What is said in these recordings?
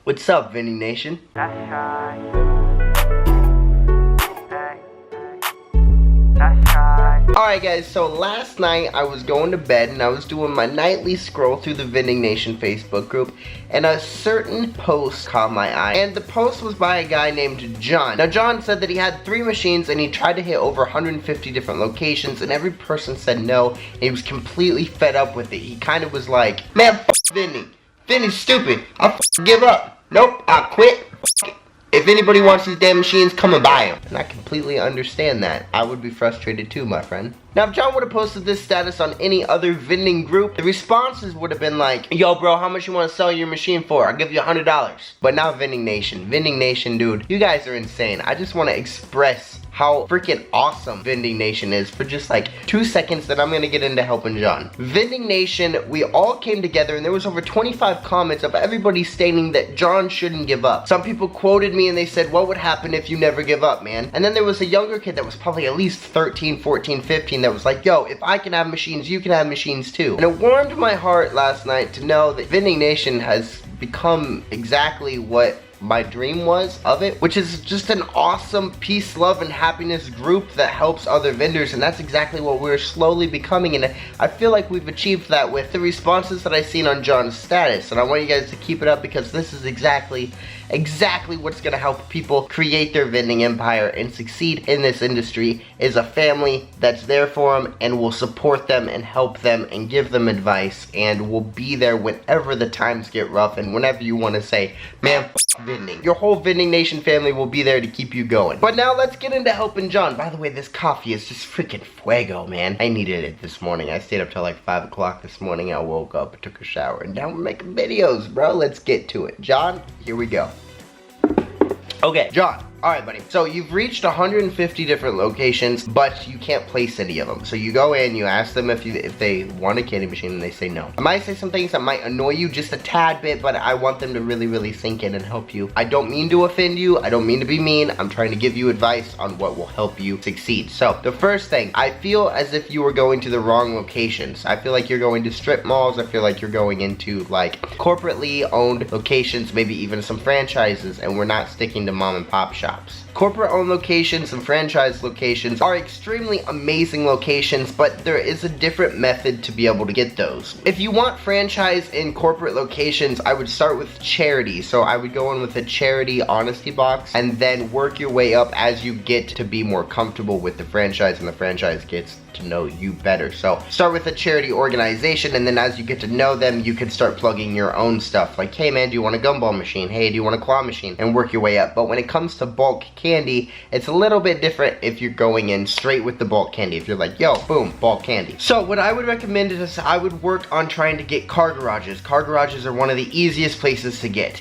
What's up, Vending Nation? That's right. That's right. Alright guys, so last night I was going to bed and I was doing my nightly scroll through the Vending Nation Facebook group, and a certain post caught my eye, and the post was by a guy named John. Now John said that he had 3 machines and he tried to hit over 150 different locations, and every person said no, and he was completely fed up with it. He kind of was like, man, f*** Vending. Vending's stupid. I'll give up. Nope, I'll quit. If anybody wants these damn machines, come and buy them. And I completely understand that. I would be frustrated too, my friend. Now, if John would have posted this status on any other vending group, the responses would have been like, yo, bro, how much you want to sell your machine for? I'll give you $100. But now Vending Nation, dude, you guys are insane. I just want to express how freaking awesome Vending Nation is for just like 2 seconds, that I'm gonna get into helping John. Vending Nation, we all came together and there was over 25 comments of everybody stating that John shouldn't give up. Some people quoted me and they said, what would happen if you never give up, man? And then there was a younger kid that was probably at least 13, 14, 15 that was like, yo, if I can have machines, you can have machines too. And it warmed my heart last night to know that Vending Nation has become exactly what my dream was of it, which is just an awesome peace, love, and happiness group that helps other vendors, and that's exactly what we're slowly becoming, and I feel like we've achieved that with the responses that I've seen on John's status, and I want you guys to keep it up because this is exactly what's gonna help people create their vending empire and succeed in this industry, is a family that's there for them and will support them and help them and give them advice and will be there whenever the times get rough and whenever you want to say, man, f vending. Your whole Vending Nation family will be there to keep you going. But now let's get into helping John. By the way, this coffee is just freaking fuego, man. I needed it this morning. I stayed up till like 5 o'clock this morning. I woke up, took a shower, and now we're making videos, bro. Let's get to it. John, here we go. Okay, John. Alright, buddy. So you've reached 150 different locations, but you can't place any of them. So you go in, you ask them if they want a candy machine, and they say no. I might say some things that might annoy you just a tad bit, but I want them to really sink in and help you. I don't mean to offend you. I don't mean to be mean. I'm trying to give you advice on what will help you succeed. So the first thing, I feel as if you are going to the wrong locations. I feel like you're going to strip malls. I feel like you're going into like corporately owned locations, maybe even some franchises, and we're not sticking to mom and pop shops. Corporate-owned locations and franchise locations are extremely amazing locations, but there is a different method to be able to get those. If you want franchise in corporate locations, I would start with charity. So I would go in with a charity honesty box and then work your way up as you get to be more comfortable with the franchise and the franchise gets to know you better. So start with a charity organization, and then as you get to know them, you can start plugging your own stuff. Like, hey man, do you want a gumball machine? Hey, do you want a claw machine? And work your way up. But when it comes to bulk candy, it's a little bit different if you're going in straight with the bulk candy. If you're like, yo, boom, bulk candy. So what I would recommend is I would work on trying to get car garages. Car garages are one of the easiest places to get.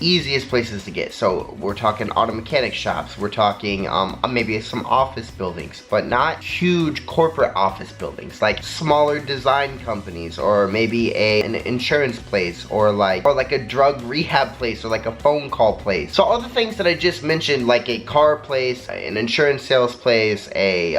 So we're talking auto mechanic shops. We're talking maybe some office buildings, but not huge corporate office buildings, like smaller design companies, or maybe an insurance place, or like a drug rehab place, or like a phone call place. So all the things that I just mentioned, like a car place, an insurance sales place, a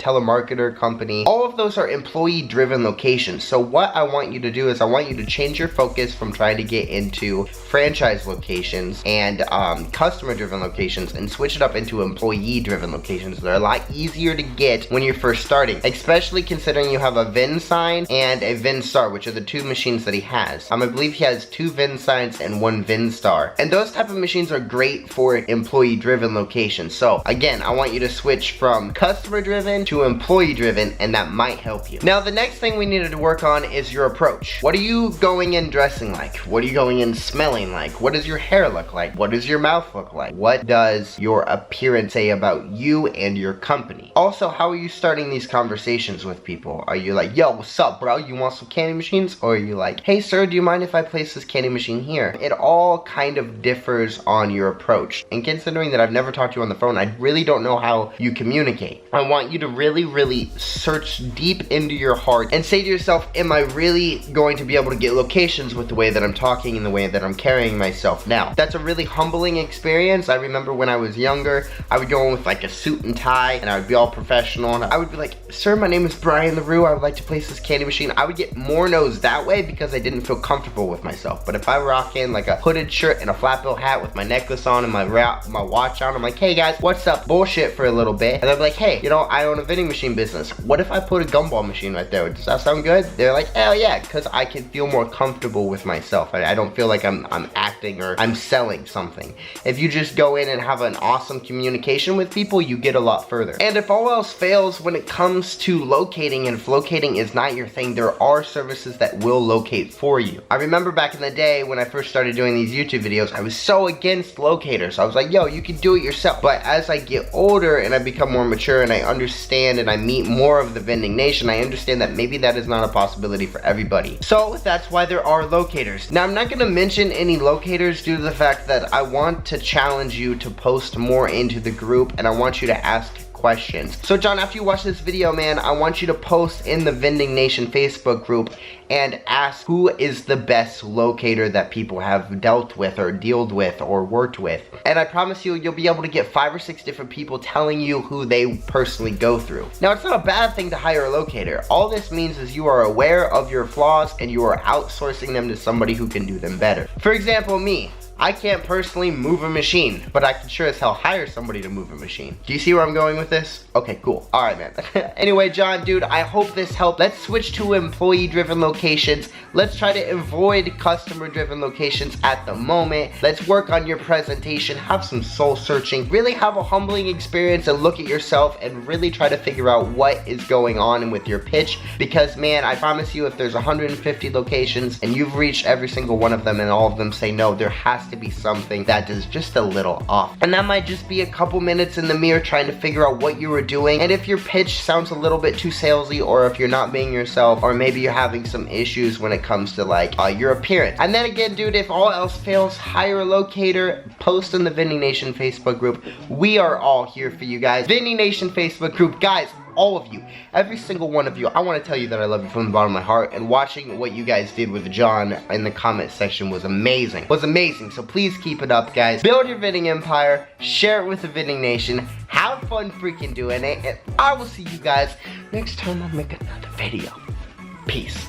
telemarketer company, all of those are employee driven locations. So what I want you to do is I want you to change your focus from trying to get into franchise locations and customer driven locations and switch it up into employee driven locations. They're a lot easier to get when you're first starting, especially considering you have a VIN sign and a VIN star, which are the 2 machines that he has. I believe he has 2 VIN signs and 1 VIN star, and those type of machines are great for employee driven locations. So again, I want you to switch from customer driven to employee driven, and that might help you. Now the next thing we needed to work on is your approach. What are you going in dressing like? What are you going in smelling like? What does your hair look like? What does your mouth look like? What does your appearance say about you and your company? Also, how are you starting these conversations with people? Are you like, yo, what's up, bro? You want some candy machines? Or are you like, hey sir, do you mind if I place this candy machine here? It all kind of differs on your approach. And considering that I've never talked to you on the phone, I really don't know how you communicate. I want you to really search deep into your heart and say to yourself, am I really going to be able to get locations with the way that I'm talking and the way that I'm carrying myself now? That's a really humbling experience. I remember when I was younger, I would go in with like a suit and tie and I would be all professional and I would be like, sir, my name name is Brian LaRue. I would like to place this candy machine. I would get more no's that way because I didn't feel comfortable with myself. But if I rock in like a hooded shirt and a flat bill hat with my necklace on and my watch on, I'm like, hey guys, what's up? Bullshit for a little bit. And they're like, hey, you know, I own a vending machine business. What if I put a gumball machine right there? Does that sound good? They're like, hell yeah, because I can feel more comfortable with myself. I don't feel like I'm acting or I'm selling something. If you just go in and have an awesome communication with people, you get a lot further. And if all else fails when it comes to locating, and if locating is not your thing, there are services that will locate for you. I remember back in the day when I first started doing these YouTube videos, I was so against locators. I was like, yo, you can do it yourself. But as I get older and I become more mature and I understand and I meet more of the Vending Nation, I understand that maybe that is not a possibility for everybody. So that's why there are locators. Now, I'm not gonna mention any locators due to the fact that I want to challenge you to post more into the group, and I want you to ask questions. So John, after you watch this video, man, I want you to post in the Vending Nation Facebook group and ask who is the best locator that people have dealt with or dealt with or worked with. And I promise you, you'll be able to get 5 or 6 different people telling you who they personally go through. Now, it's not a bad thing to hire a locator. All this means is you are aware of your flaws and you are outsourcing them to somebody who can do them better. For example, me. I can't personally move a machine, but I can sure as hell hire somebody to move a machine. Do you see where I'm going with this? Okay, cool. All right, man. Anyway, John, dude, I hope this helped. Let's switch to employee-driven locations. Let's try to avoid customer-driven locations at the moment. Let's work on your presentation. Have some soul searching. Really have a humbling experience and look at yourself and really try to figure out what is going on with your pitch. Because, man, I promise you, if there's 150 locations and you've reached every single one of them and all of them say no, there has to be something that is just a little off. And that might just be a couple minutes in the mirror trying to figure out what you were doing. And if your pitch sounds a little bit too salesy, or if you're not being yourself, or maybe you're having some issues when it comes to like your appearance. And then again, dude, if all else fails, hire a locator, post in the Vending Nation Facebook group. We are all here for you guys. Vending Nation Facebook group, guys, all of you, every single one of you, I want to tell you that I love you from the bottom of my heart, and watching what you guys did with John in the comment section was amazing. So please keep it up, guys. Build your vending empire, share it with the Vending Nation, have fun freaking doing it, and I will see you guys next time I make another video. Peace.